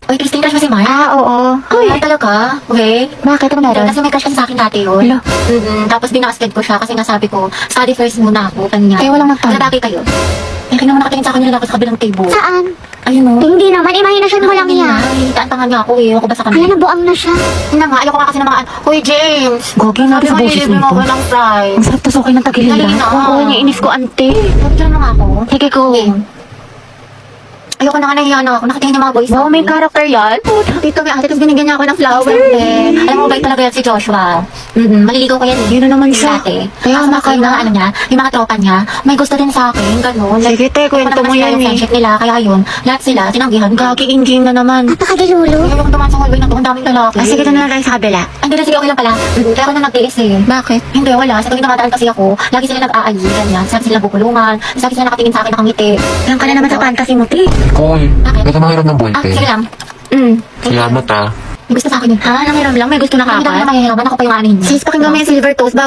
Uy, Christine, crush mo si Mark? Oo. Ay, talaga? Okay. Bakit? Ano meron? Kasi may crush kasi sa akin dati yun. Hello? Tapos binasted ko siya kasi nasabi ko, study first muna ako, kanya. Kaya walang nagtanong. Lalaki kayo. Eh, kaya naman nakatingin sa akin nila ako sa kabilang table. Saan? Ayun o. Hindi naman, imahinasyon mo lang yan. Ay, taantangan niya ako eh. Ako ba sa Kaya kanila? nabuang na siya. Yun na nga, ayoko nga kasi ng mga, Hoy, James! Gogi nga sa boses Sabi mo nito. ako ng fries. Ang sarap tasokay ng tagiliran. Dali na. Oo, naiinis ko, ante. Sabi ko lang ako. Sige ko. Ayoko na nga nahiya na ako. Nakatingin yung mga boys. Wow, may character yan. Dito may ate, tapos binigyan niya ako ng flower. Eh. Alam mo, bait talaga yan si Joshua. Maliligaw ko yan eh. Yun na naman siya. Dati. Kaya Tapos maka yung mga ano niya, yung mga tropa niya, may gusto din sa akin, gano'n. Sige, te, kwento mo yan yung eh. friendship nila, kaya yun, lahat sila, tinanggihan ko. Gagi, ingging na naman. Kaya Napakagilulu. yung dumaan sa hallway na to, ang daming lalaki. Sige, doon na lang sa kabila. Hindi na, sige, okay lang pala. Kaya ako na nag-tiis eh. Bakit? Hindi, wala. Sa tuwing dumadaan kasi ako, lagi sila nag-aali, ganyan. Sabi sila bubulungan, sabi sila nakatingin sa akin, nakangiti. Yan ka na naman sa fantasy mo, te. Koy, Bakit? ito mahirap ng Ah, boyfriend. sige lang. Salamat ah. May gusto sa akin yun. Ha? Nangiram lang, may gusto na Hindi na kapat. mahihirapan, ako pa yung ano yun. Sis, pakinggan mo yung silver toast bago